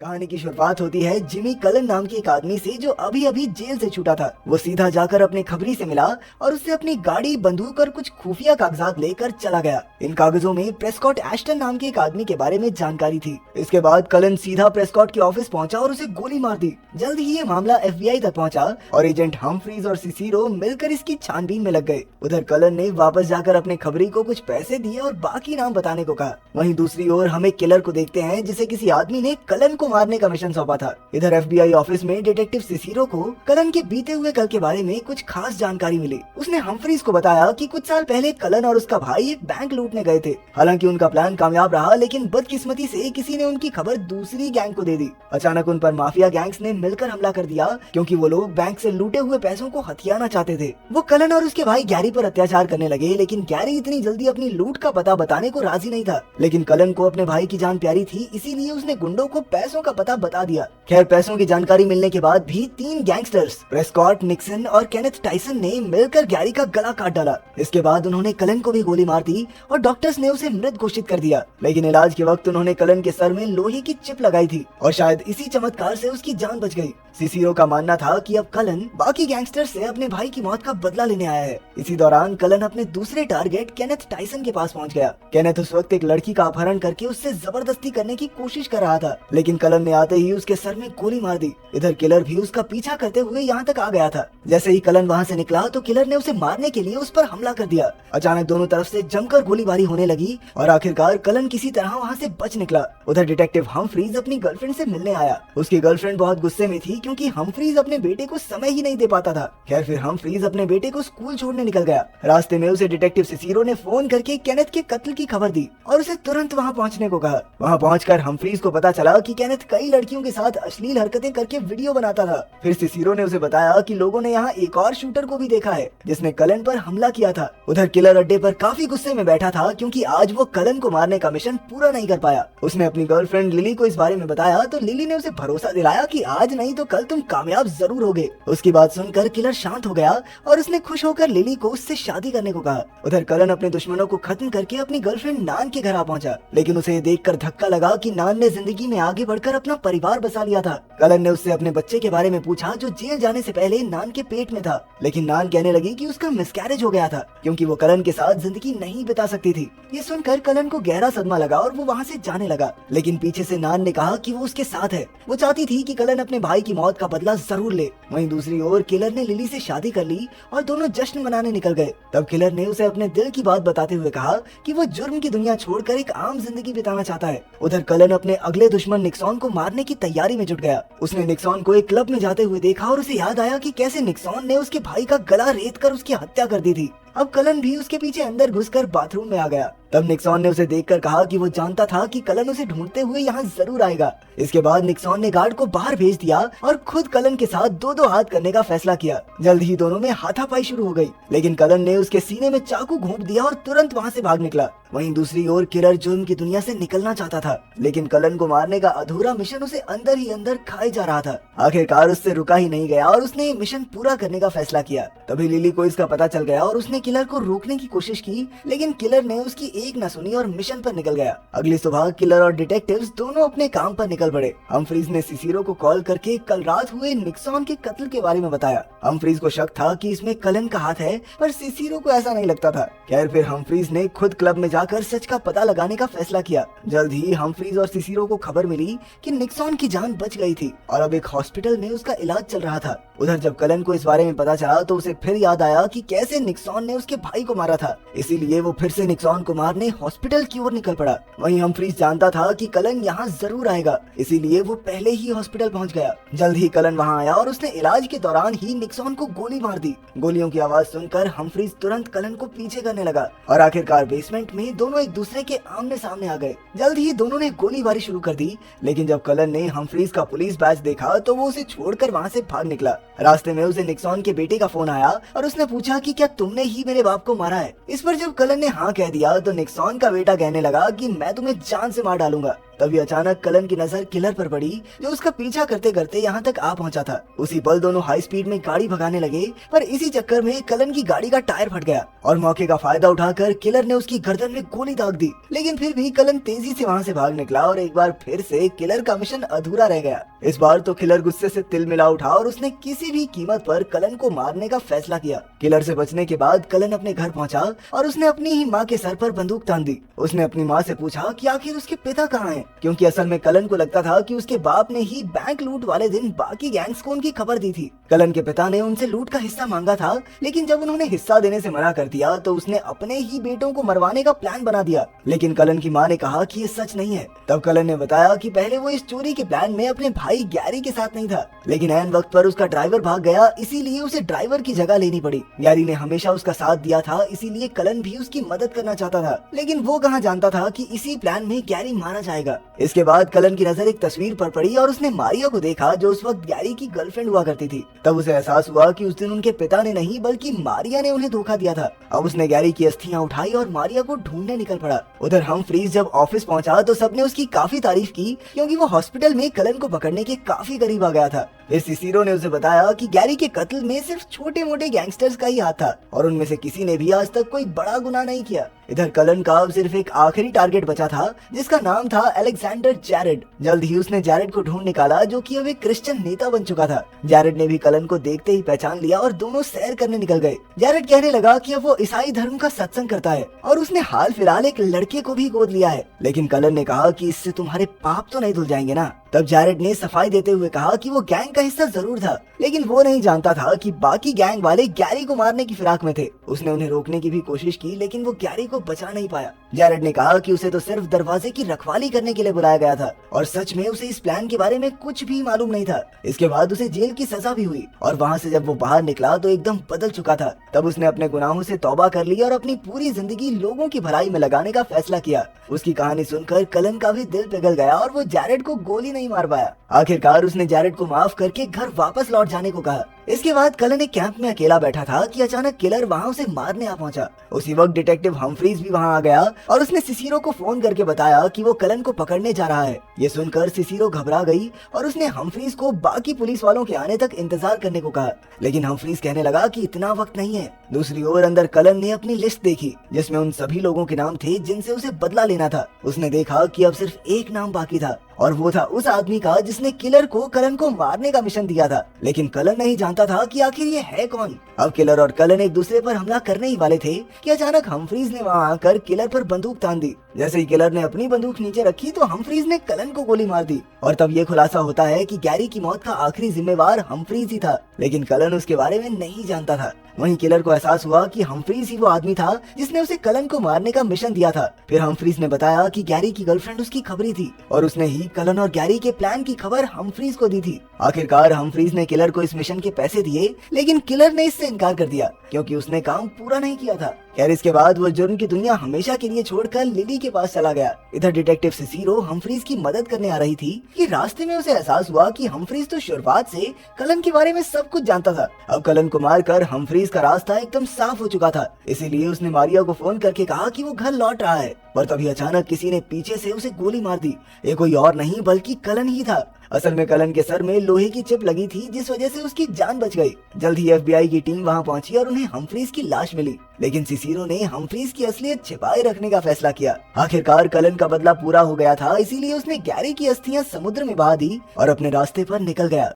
कहानी की शुरुआत होती है जिमी कलन नाम के एक आदमी से जो अभी अभी जेल से छूटा था। वो सीधा जाकर अपने खबरी से मिला और उससे अपनी गाड़ी, बंदूक और कुछ खुफिया कागजात लेकर चला गया। इन कागजों में प्रेस्कॉट एश्टन नाम के एक आदमी के बारे में जानकारी थी। इसके बाद कलन सीधा प्रेस्कॉट के ऑफिस पहुंचा और उसे गोली मार दी। जल्द ही ये मामला FBI तक पहुंचा और एजेंट हम्फ्रीज और सिसिरो मिलकर इसकी छानबीन में लग गए। उधर कलन ने वापस जाकर अपने खबरी को कुछ पैसे दिए और बाकी नाम बताने को कहा। वहीं दूसरी ओर हम एक किलर को देखते हैं जिसे किसी आदमी ने कलन को मारने का मिशन सौंपा था। इधर FBI ऑफिस में डिटेक्टिव सिसिरो को कलन के बीते हुए कल के बारे में कुछ खास जानकारी मिली। उसने हम्फ्रीज को बताया कि कुछ साल पहले कलन और उसका भाई एक बैंक लूटने गए थे। हालांकि उनका प्लान कामयाब रहा, लेकिन बदकिस्मती से किसी ने उनकी खबर दूसरी गैंग को दे दी। अचानक उन पर माफिया गैंग्स ने मिलकर हमला कर दिया क्योंकि वो लोग बैंक से लूटे हुए पैसों को हथियाना चाहते थे। वो कलन और उसके भाई गैरी पर अत्याचार करने लगे, लेकिन गैरी इतनी जल्दी अपनी लूट का पता बताने को राजी नहीं था। लेकिन कलन को अपने भाई की जान प्यारी थी, इसीलिए उसने गुंडों को पैसों का पता बता दिया। खैर, पैसों की जानकारी मिलने के बाद भी 3 गैंगस्टर्स प्रेस्कॉट, निक्सन और केनेथ टाइसन ने मिलकर गैरी का गला काट डाला। इसके बाद उन्होंने कलन को भी गोली मार दी और डॉक्टर्स ने उसे मृत घोषित कर दिया। लेकिन इलाज के वक्त उन्होंने कलन के सर में लोहे की चिप लगाई थी और शायद इसी चमत्कार से उसकी जान बच गई। सिसिरो का मानना था कि अब कलन बाकी गैंगस्टर से अपने भाई की मौत का बदला लेने आया है। इसी दौरान कलन अपने दूसरे टारगेट केनेथ टाइसन के पास पहुंच गया। केनेथ उस वक्त एक लड़की का अपहरण करके उससे जबरदस्ती करने की कोशिश कर रहा था, लेकिन कलन ने आते ही उसके सर में गोली मार दी। इधर किलर भी उसका पीछा करते हुए यहाँ तक आ गया था। जैसे ही कलन वहाँ से निकला तो किलर ने उसे मारने के लिए उस पर हमला कर दिया। अचानक दोनों तरफ से जमकर गोलीबारी होने लगी और आखिरकार कलन किसी तरह वहाँ से बच निकला। उधर डिटेक्टिव हम्फ्रीज अपनी गर्लफ्रेंड से मिलने आया। उसकी गर्लफ्रेंड बहुत गुस्से में थी क्योंकि हम्फ्रीज अपने बेटे को समय ही नहीं दे पाता था। खैर, फिर हम्फ्रीज अपने बेटे को स्कूल छोड़ने निकल गया। रास्ते में उसे डिटेक्टिव सिसिरो ने फोन करके केनेथ के कत्ल की खबर दी और उसे तुरंत वहाँ पहुँचने को कहा। वहाँ पहुँचकर हम्फ्रीज को पता चला कि केनेथ कई लड़कियों के साथ अश्लील हरकतें करके वीडियो बनाता था। फिर सिसिरो ने उसे बताया कि लोगों ने यहाँ एक और शूटर को भी देखा है जिसने कलन पर हमला किया था। उधर किलर अड्डे पर काफी गुस्से में बैठा था क्योंकि आज वो कलन को मारने का मिशन पूरा नहीं कर पाया। उसने अपनी गर्लफ्रेंड लिली को इस बारे में बताया तो लिली ने उसे भरोसा दिलाया कि आज नहीं तो कल तुम कामयाब जरूर होगे। उसकी बात सुनकर किलर शांत हो गया और उसने खुश होकर लिली को उससे शादी करने को कहा। उधर कलन अपने दुश्मनों को खत्म करके अपनी गर्लफ्रेंड नान के घर आ पहुंचा, लेकिन उसे ये देखकर धक्का लगा कि नान ने जिंदगी में आगे बढ़कर अपना परिवार बसा लिया था। कलन ने उससे अपने बच्चे के बारे में पूछा जो जेल जाने से पहले नान के पेट में था, लेकिन नान कहने लगी कि उसका मिसकैरेज हो गया था क्योंकि वो कलन के साथ जिंदगी नहीं बिता सकती थी। ये सुनकर कलन को गहरा सदमा लगा और वो वहाँ से जाने लगा, लेकिन पीछे से नान ने कहा कि वो उसके साथ है। वो चाहती थी कि कलन अपने भाई की मौत का बदला जरूर ले। वहीं दूसरी ओर किलर ने लिली से शादी कर ली और दोनों जश्न मनाने निकल गए। तब किलर ने उसे अपने दिल की बात बताते हुए कहा कि वो जुर्म की दुनिया छोड़कर एक आम जिंदगी बिताना चाहता है। उधर कलन अपने अगले दुश्मन निक्सॉन को मारने की तैयारी में जुट गया। उसने निक्सॉन को एक क्लब में जाते हुए देखा और उसे याद आया कि कैसे निक्सॉन ने उसके भाई का गला रेत कर उसकी हत्या कर दी थी। अब कलन भी उसके पीछे अंदर घुसकर बाथरूम में आ गया। तब निक्सॉन ने उसे देखकर कहा कि वो जानता था कि कलन उसे ढूंढते हुए यहाँ जरूर आएगा। इसके बाद निक्सॉन ने गार्ड को बाहर भेज दिया और खुद कलन के साथ 2-2 हाथ करने का फैसला किया। जल्द ही दोनों में हाथापाई शुरू हो गई, लेकिन कलन ने उसके सीने में चाकू घोंप दिया और तुरंत वहाँ से भाग निकला। वहीं दूसरी ओर किलर जुर्म की दुनिया से निकलना चाहता था, लेकिन कलन को मारने का अधूरा मिशन उसे अंदर ही अंदर खाए जा रहा था। आखिरकार उससे रुका ही नहीं गया और उसने मिशन पूरा करने का फैसला किया। तभी लिली को इसका पता चल गया और उसने किलर को रोकने की कोशिश की, लेकिन किलर ने उसकी एक न सुनी और मिशन पर निकल गया। अगली सुबह किलर और डिटेक्टिव्स दोनों अपने काम पर निकल पड़े। हम्फ्रीज ने सिसिरो को कॉल करके कल रात हुए निक्सॉन के कत्ल के बारे में बताया। हम्फ्रीज को शक था कि इसमें कलन का हाथ है, पर सिसिरो को ऐसा नहीं लगता था। खैर, फिर हम्फ्रीज ने खुद क्लब में जाकर सच का पता लगाने का फैसला किया। जल्द ही हम्फ्रीज और सिसिरो को खबर मिली कि निक्सॉन की जान बच गई थी और अब एक हॉस्पिटल में उसका इलाज चल रहा था। उधर जब कलन को इस बारे में पता चला तो उसे फिर याद आया कि कैसे निक्सॉन ने उसके भाई को मारा था, इसीलिए वो फिर से निक्सॉन को मारने हॉस्पिटल की ओर निकल पड़ा। वहीं हम्फ्रीज जानता था कि कलन यहाँ जरूर आएगा, इसीलिए वो पहले ही हॉस्पिटल पहुँच गया। जल्द ही कलन वहाँ आया और उसने इलाज के दौरान ही निक्सॉन को गोली मार दी। गोलियों की आवाज सुनकर हम्फ्रीज तुरंत कलन को पीछे करने लगा और आखिरकार बेसमेंट में दोनों एक दूसरे के आमने सामने आ गए। जल्द ही दोनों ने गोलीबारी शुरू कर दी, लेकिन जब कलन ने हम्फ्रीज का पुलिस बैच देखा तो वो उसे छोड़कर वहाँ से भाग निकला। रास्ते में उसे निक्सॉन के बेटे का फोन आया और उसने पूछा कि क्या तुमने ही मेरे बाप को मारा है। इस पर जब कलन ने हाँ कह दिया तो निक्सॉन का बेटा कहने लगा कि मैं तुम्हें जान से मार डालूंगा। तभी अचानक कलन की नजर किलर पर पड़ी, जो उसका पीछा करते करते यहाँ तक आ पहुँचा था। उसी पल दोनों हाई स्पीड में गाड़ी भगाने लगे, पर इसी चक्कर में कलन की गाड़ी का टायर फट गया और मौके का फायदा उठाकर किलर ने उसकी गर्दन में गोली दाग दी। लेकिन फिर भी कलन तेजी से वहाँ से भाग निकला और एक बार फिर से किलर का मिशन अधूरा रह गया। इस बार तो किलर गुस्से से तिल मिला उठा और उसने किसी भी कीमत पर कलन को मारने का फैसला किया। किलर से बचने के बाद कलन अपने घर पहुंचा और उसने अपनी ही माँ के सर पर बंदूक तान दी। उसने अपनी माँ से पूछा कि आखिर उसके पिता कहाँ हैं, क्योंकि असल में कलन को लगता था कि उसके बाप ने ही बैंक लूट वाले दिन बाकी गैंग्स को उनकी खबर दी थी। कलन के पिता ने उनसे लूट का हिस्सा मांगा था, लेकिन जब उन्होंने हिस्सा देने से मना कर दिया तो उसने अपने ही बेटों को मरवाने का प्लान बना दिया। लेकिन कलन की माँ ने कहा कि ये सच नहीं है। तब कलन ने बताया कि पहले वो इस चोरी के प्लान में अपने भाई गैरी के साथ नहीं था, लेकिन ऐन वक्त पर उसका ड्राइवर भाग गया, इसीलिए उसे ड्राइवर की जगह लेनी पड़ी। गैरी ने हमेशा उसका साथ दिया था, इसीलिए कलन भी उसकी मदद करना चाहता था, लेकिन वो कहाँ जानता था कि इसी प्लान में गैरी मारा जाएगा। इसके बाद कलन की नजर एक तस्वीर पर पड़ी और उसने मारिया को देखा, जो उस वक्त गैरी की गर्लफ्रेंड हुआ करती थी। तब उसे एहसास हुआ कि उस दिन उनके पिता ने नहीं बल्कि मारिया ने उन्हें धोखा दिया था। अब उसने गैरी की अस्थियां उठाई और मारिया को ढूंढने निकल पड़ा। उधर हमफ्रीज जब ऑफिस पहुंचा तो सबने उसकी काफी तारीफ की, क्योंकि वो हॉस्पिटल में कलन को पकड़ने के काफी करीब आ गया था। फिर सिसिरो ने उसे बताया कि गैरी के कत्ल में सिर्फ छोटे मोटे गैंगस्टर्स का ही हाथ था और उनमें से किसी ने भी आज तक कोई बड़ा गुनाह नहीं किया। इधर कलन का अब सिर्फ एक आखिरी टारगेट बचा था, जिसका नाम था अलेक्जेंडर जैरेड। जल्द ही उसने जैरेड को ढूंढ निकाला, जो कि अब एक क्रिश्चियन नेता बन चुका था। जैरेड ने भी कलन को देखते ही पहचान लिया और दोनों सैर करने निकल गए। जैरेड कहने लगा कि अब वो ईसाई धर्म का सत्संग करता है और उसने हाल फिलहाल एक लड़के को भी गोद लिया है। लेकिन कलन ने कहा कि इससे तुम्हारे पाप तो नहीं धुल जाएंगे ना। तब जैरेड ने सफाई देते हुए कहा कि वो गैंग का हिस्सा जरूर था, लेकिन वो नहीं जानता था कि बाकी गैंग वाले गैरी को मारने की फिराक में थे। उसने उन्हें रोकने की भी कोशिश की, लेकिन वो गैरी को बचा नहीं पाया। जैरेड ने कहा कि उसे तो सिर्फ दरवाजे की रखवाली करने के लिए बुलाया गया था और सच में उसे इस प्लान के बारे में कुछ भी मालूम नहीं था। इसके बाद उसे जेल की सजा भी हुई और वहाँ से जब वो बाहर निकला तो एकदम बदल चुका था। तब उसने अपने गुनाहों से तौबा कर ली और अपनी पूरी जिंदगी लोगों की भलाई में लगाने का फैसला किया। उसकी कहानी सुनकर कलन का भी दिल पिघल गया और वो जैरेड को गोली नहीं मार पाया। आखिरकार उसने जैरेड को माफ करके घर वापस लौट जाने को कहा। इसके बाद कलन एक कैंप में अकेला बैठा था कि अचानक किलर वहाँ उसे मारने आ पहुंचा। उसी वक्त डिटेक्टिव हमफ्रीज भी वहाँ आ गया और उसने सिसिरो को फोन करके बताया कि वो कलन को पकड़ने जा रहा है। ये सुनकर सिसिरो घबरा गई और उसने हमफ्रीज को बाकी पुलिस वालों के आने तक इंतजार करने को कहा, लेकिन हमफ्रीज कहने लगा कि इतना वक्त नहीं है। दूसरी ओर अंदर कलन ने अपनी लिस्ट देखी, जिसमें उन सभी लोगों के नाम थे जिनसे उसे बदला लेना था। उसने देखा कि अब सिर्फ एक नाम बाकी था और वो था उस आदमी का जिसने किलर को कलन को मारने का मिशन दिया था। लेकिन कलन नहीं जानता था कि आखिर ये है कौन। अब किलर और कलन एक दूसरे पर हमला करने ही वाले थे कि अचानक हमफ्रीज ने वहाँ आकर किलर पर बंदूक तान दी। जैसे ही किलर ने अपनी बंदूक नीचे रखी तो हमफ्रीज ने कलन को गोली मार दी और तब ये खुलासा होता है कि गैरी की मौत का आखिरी जिम्मेवार हमफ्रीज ही था, लेकिन कलन उसके बारे में नहीं जानता था। वहीं किलर को एहसास हुआ कि हमफ्रीज ही वो आदमी था जिसने उसे कलन को मारने का मिशन दिया था। फिर हमफ्रीज ने बताया कि गैरी की गर्लफ्रेंड उसकी खबरी थी और उसने ही कलन और गैरी के प्लान की खबर हमफ्रीज को दी थी। आखिरकार हमफ्रीज ने किलर को इस मिशन के पैसे दिए, लेकिन किलर ने इससे इनकार कर दिया क्योंकि उसने काम पूरा नहीं किया था। खैर इसके बाद वो जुर्म की दुनिया हमेशा के लिए छोड़कर लिली के पास चला गया। इधर डिटेक्टिव सिसिरो हमफ्रीज की मदद करने आ रही थी कि रास्ते में उसे एहसास हुआ कि हमफ्रीज तो शुरुआत से कलन के बारे में सब कुछ जानता था। अब कलन को मारकर हमफ्रीज का रास्ता एकदम साफ हो चुका था, इसीलिए उसने मारिया को फोन करके कहा कि वो घर लौट रहा है। पर तभी अचानक किसी ने पीछे से उसे गोली मार दी। ये कोई और नहीं बल्कि कलन ही था। असल में कलन के सर में लोहे की चिप लगी थी, जिस वजह से उसकी जान बच गई। जल्द ही एफबीआई की टीम वहां पहुंची और उन्हें हमफ्रीज की लाश मिली, लेकिन सिसिरो ने हमफ्रीज की असलियत छिपाए रखने का फैसला किया। आखिरकार कलन का बदला पूरा हो गया था, इसीलिए उसने गैरी की अस्थियां समुद्र में बहा दी और अपने रास्ते पर निकल गया।